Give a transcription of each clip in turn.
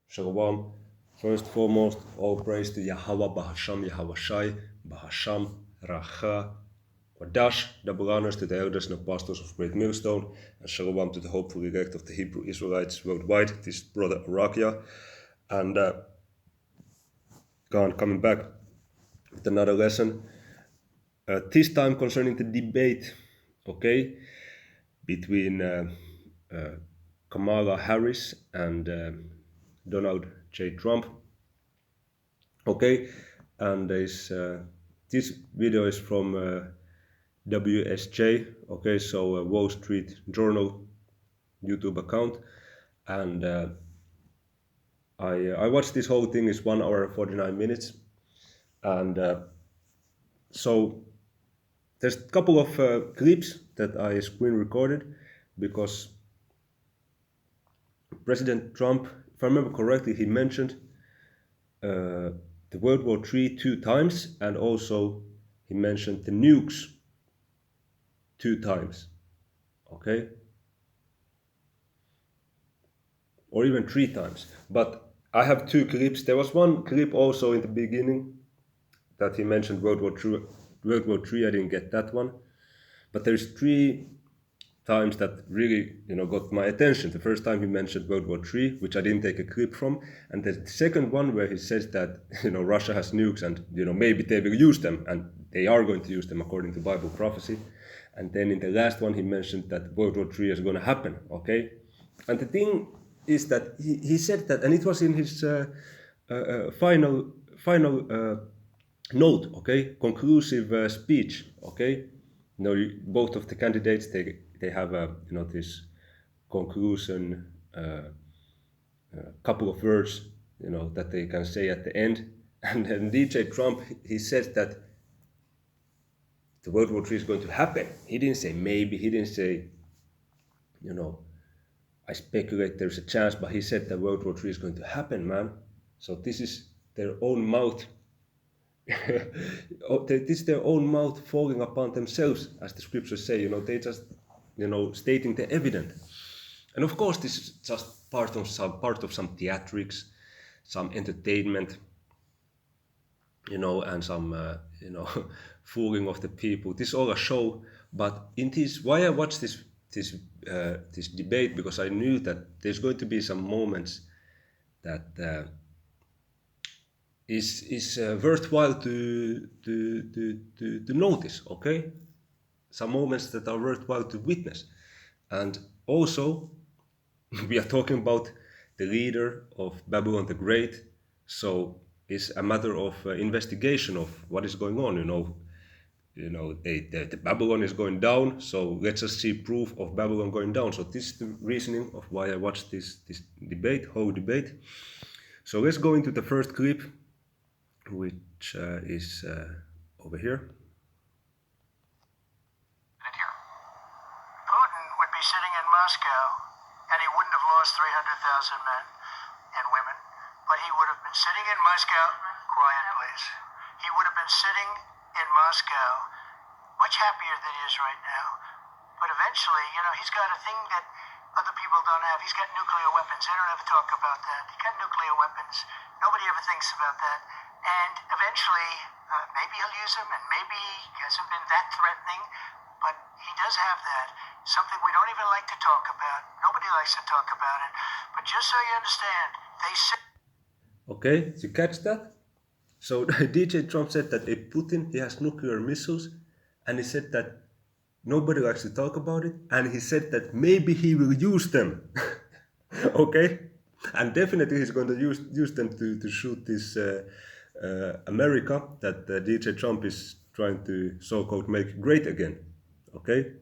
Shalom. First foremost, all praise to Yahweh, Bahasham, Yahweh Shai, Bahasham, Racha, Wadash, double honors to the elders and apostles of Great Millstone, and Shalom to the hopeful elect of the Hebrew Israelites worldwide. This is Brother Arakia, and coming back with another lesson. This time concerning the debate, okay, between Kamala Harris and Donald J. Trump. Okay, and this video is from WSJ. Okay, so Wall Street Journal YouTube account, and I watched this whole thing. It's 1 hour 49 minutes, and so there's a couple of clips that I screen recorded because President Trump, if I remember correctly, he mentioned the World War III 2 times, and also he mentioned the nukes 2 times, okay, or even 3 times. But I have 2 clips. There was one clip also in the beginning that he mentioned World War III. I didn't get that one, but there's 3 times that really, got my attention. The first time he mentioned World War III, which I didn't take a clip from, and the second one where he says that, Russia has nukes and, maybe they will use them, and they are going to use them according to Bible prophecy. And then in the last one, he mentioned that World War III is going to happen, okay? And the thing is that he said that, and it was in his final note, okay, conclusive speech, okay. Both of the candidates, they have this conclusion, couple of words, that they can say at the end. And then DJ Trump, he says that the World War III is going to happen. He didn't say maybe. He didn't say, I speculate there's a chance, but he said that World War III is going to happen, man. So this is their own mouth. This is their own mouth falling upon themselves, as the scriptures say. They just, stating the evident. And of course, this is just part of some theatrics, some entertainment, and some, fooling of the people. This is all a show. But in this, why I watched this debate, because I knew that there's going to be some moments that is worthwhile to notice. Okay, some moments that are worthwhile to witness, and also we are talking about the leader of Babylon the Great, so it's a matter of investigation of what is going on. The Babylon is going down, so let's just see proof of Babylon going down. So this is the reasoning of why I watched this whole debate. So let's go into the first clip, which is over here. Putin would be sitting in Moscow, and he wouldn't have lost 300,000 men and women, but he would have been sitting in Moscow. Quiet, please. He would have been sitting in Moscow much happier than he is right now. But eventually, he's got a thing that other people don't have. He's got nuclear weapons. They don't ever talk about that. He's got nuclear weapons. Nobody ever thinks about that. And eventually, maybe he'll use them, and maybe he hasn't been that threatening, but he does have that. Something we don't even like to talk about. Nobody likes to talk about it. But just so you understand, they say... Okay, did you catch that? So DJ Trump said that Putin, he has nuclear missiles, and he said that nobody likes to talk about it, and he said that maybe he will use them. Okay, and definitely he's going to use them to shoot this America that DJ Trump is trying to so-called make great again. Okay,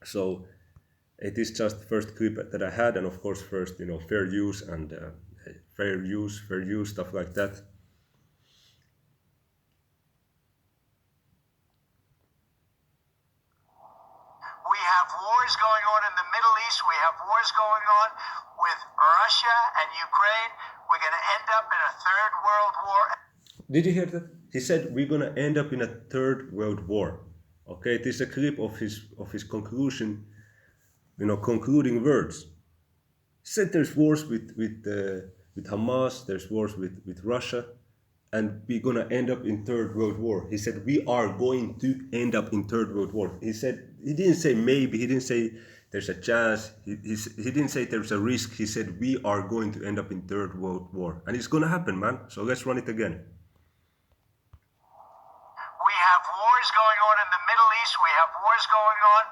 so it is just the first clip that I had, and of course first, fair use and fair use, stuff like that. We have wars going on in the Middle East. We have wars going on with Russia and Ukraine. We're going to end up in a third world war. Did you hear that? He said we're going to end up in a third world war. Okay, it is a clip of his conclusion, concluding words. said there's wars with Hamas, there's wars with Russia, and we're gonna end up in Third World War. He said we are going to end up in Third World War. He said he didn't say maybe. He didn't say there's a chance. He didn't say there's a risk. He said we are going to end up in Third World War, and it's gonna happen, man. So let's run it again. We have wars going on in the Middle East. We have wars going on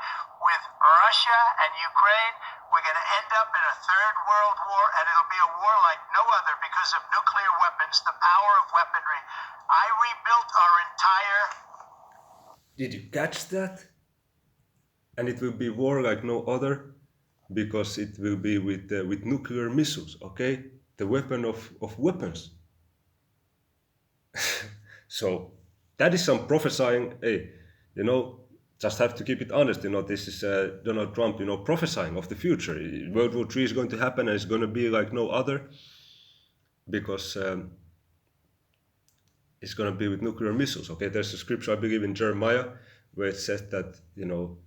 with Russia and Ukraine. We're going to end up in a third world war, and it'll be a war like no other because of nuclear weapons, the power of weaponry. I rebuilt our entire... Did you catch that? And it will be war like no other because it will be with nuclear missiles, okay? The weapon of weapons. So that is some prophesying. Hey, just have to keep it honest. This is Donald Trump, prophesying of the future. World War III is going to happen and it's going to be like no other because it's going to be with nuclear missiles. Okay, there's a scripture, I believe, in Jeremiah where it says that,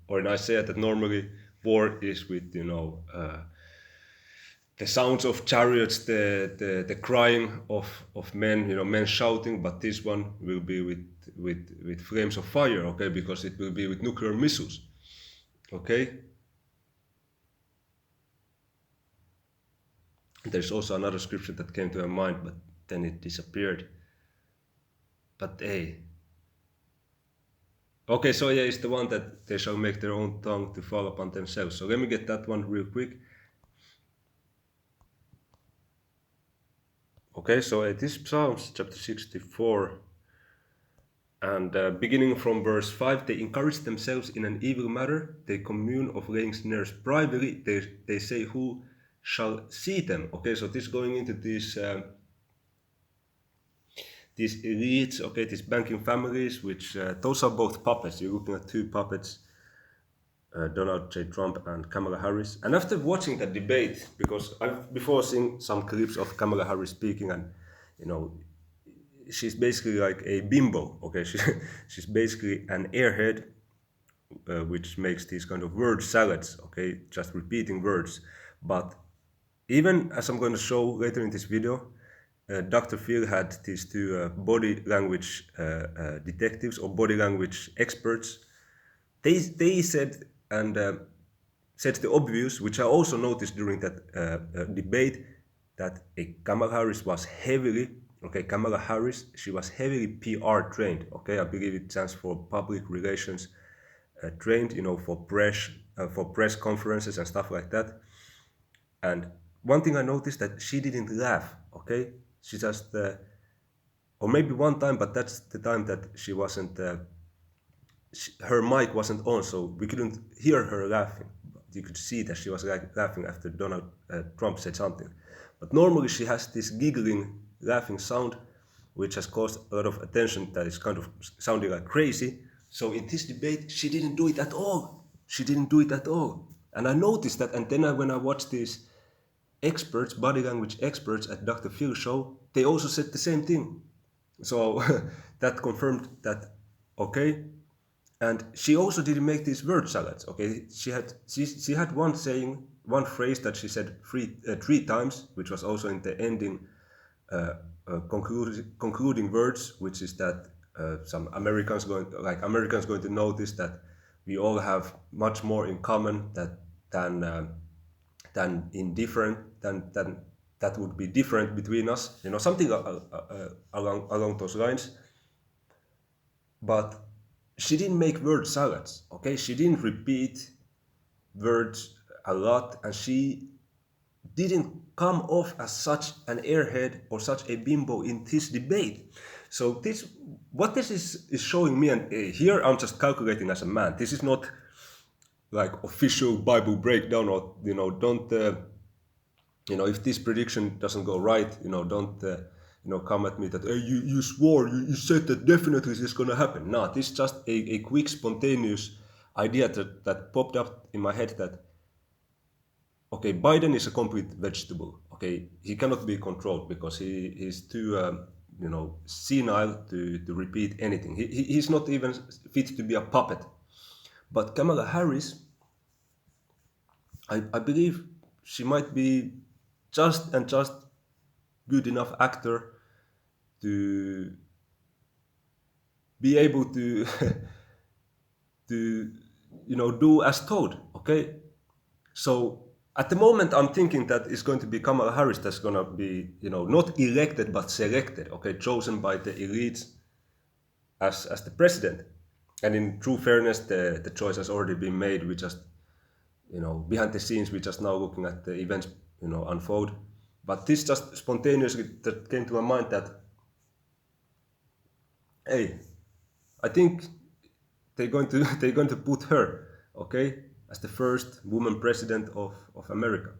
or in Isaiah, that normally war is with, the sounds of chariots, the crying of men, men shouting, but this one will be with flames of fire, okay, because it will be with nuclear missiles, okay? There's also another scripture that came to my mind, but then it disappeared. But hey. Okay, so yeah, it's the one that they shall make their own tongue to fall upon themselves. So let me get that one real quick. Okay, so it is Psalms chapter 64, and beginning from verse 5, they encourage themselves in an evil matter, they commune of laying snares privately, they say, who shall see them? Okay, so this going into these elites, okay, these banking families, which those are both puppets. You're looking at two puppets, Donald J. Trump and Kamala Harris. And after watching that debate, because I've before seen some clips of Kamala Harris speaking, and she's basically like a bimbo. Okay, she's basically an airhead, which makes these kind of word salads. Okay, just repeating words. But even as I'm going to show later in this video, Dr. Phil had these two body language detectives or body language experts. They said and said the obvious, which I also noticed during that debate, that Kamala Harris was heavily, Kamala Harris, she was heavily PR trained. Okay, I believe it stands for public relations trained, for press conferences and stuff like that. And one thing I noticed that she didn't laugh. Okay, she just, or maybe one time, but that's the time that she wasn't. Her mic wasn't on, so we couldn't hear her laughing. You could see that she was laughing after Donald Trump said something. But normally she has this giggling, laughing sound, which has caused a lot of attention, that is kind of sounding like crazy. So in this debate, she didn't do it at all. She didn't do it at all. And I noticed that, and then when I watched these experts, body language experts at Dr. Phil show, they also said the same thing. So that confirmed that, okay. And she also didn't make these word salads, okay? She had one phrase that she said three times, which was also in the ending concluding words, which is that some Americans going to notice that we all have much more in common than that would be different between us, something along those lines. But she didn't make word salads, okay? She didn't repeat words a lot, and she didn't come off as such an airhead or such a bimbo in this debate. So what this is showing me, and here I'm just calculating as a man. This is not like official Bible breakdown, or don't if this prediction doesn't go right, don't come at me that, hey, you swore, you said that definitely this is going to happen. No, this is just a quick spontaneous idea that popped up in my head that, okay, Biden is a complete vegetable. Okay, he cannot be controlled because he's too senile to repeat anything. He's not even fit to be a puppet. But Kamala Harris, I believe she might be just good enough actor to be able to to do as told. Okay, so at the moment I'm thinking that it's going to be Kamala Harris that's going to be not elected but selected, okay, chosen by the elites as the president. And in true fairness, the choice has already been made. We just behind the scenes, we're just now looking at the events unfold. But this just spontaneously that came to my mind that, hey, I think they're going to put her, okay, as the first woman president of America.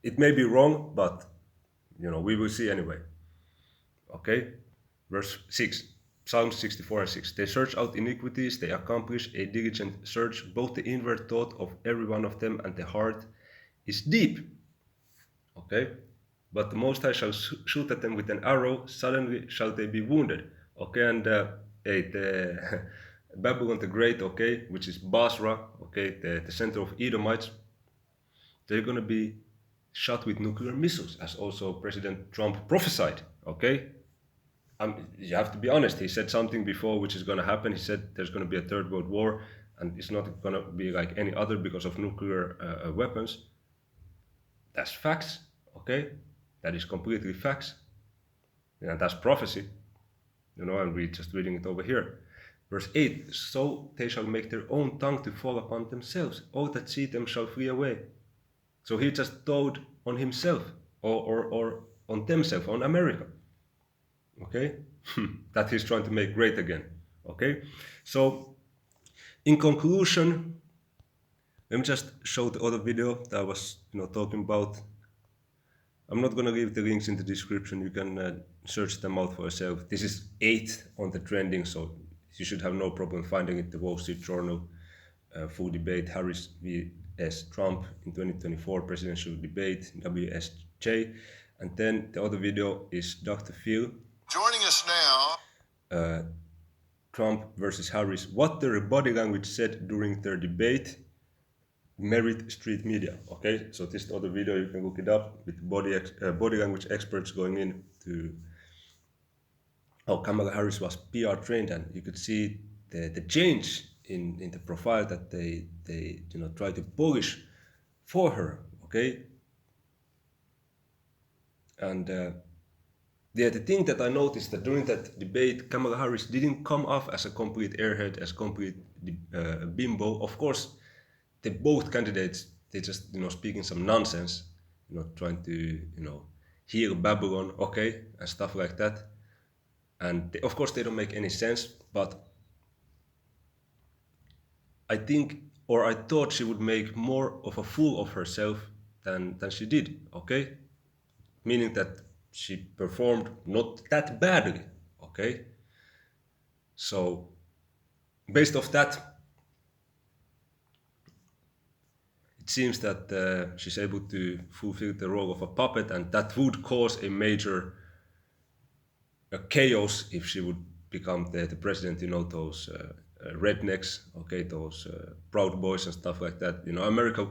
It may be wrong, but we will see anyway. Okay, verse 6, Psalm 64 and 6. They search out iniquities, they accomplish a diligent search, both the inward thought of every one of them and the heart is deep. Okay, but the Most High shall shoot at them with an arrow, suddenly shall they be wounded. Okay, and the Babylon the Great, okay, which is Basra, okay, the center of Edomites, they're going to be shot with nuclear missiles, as also President Trump prophesied, okay? You have to be honest, he said something before which is going to happen. He said there's going to be a third world war, and it's not going to be like any other because of nuclear weapons. That's facts, okay? That is completely facts. And that's prophecy, and we're just reading it over here. Verse 8, so they shall make their own tongue to fall upon themselves. All that see them shall flee away. So he just told on himself, or on themselves, on America. Okay? That he's trying to make great again. Okay? So, in conclusion, let me just show the other video that I was talking about. I'm not going to leave the links in the description. You can search them out for yourself. This is 8th on the trending, so you should have no problem finding it. The Wall Street Journal, full debate, Harris vs. Trump in 2024 presidential debate, WSJ. And then the other video is Dr. Phil. Joining us now. Trump versus Harris. What their body language said during their debate. Merit Street Media. Okay, so this is the other video. You can look it up with body language experts going in to how Kamala Harris was PR trained, and you could see the change in the profile that they try to polish for her. Okay, and the thing that I noticed that during that debate, Kamala Harris didn't come off as a complete airhead, as complete bimbo. Of course, both candidates, they just speaking some nonsense, trying to heal Babylon, okay, and stuff like that. And of course they don't make any sense, but I think, or I thought she would make more of a fool of herself than she did, okay? Meaning that she performed not that badly, okay? So, based off that, it seems that she's able to fulfill the role of a puppet, and that would cause a major chaos if she would become the president. Those rednecks, okay, those Proud Boys and stuff like that. America,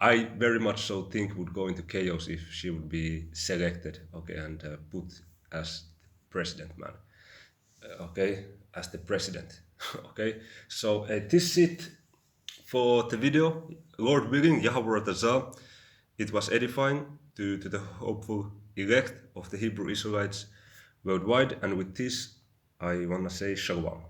I very much so think would go into chaos if she would be selected, okay, and put as president, man, okay, as the president, okay. So this is it for the video. Lord willing, Yahweh Tazah, it was edifying to the hopeful elect of the Hebrew Israelites worldwide, and with this I want to say Shalom.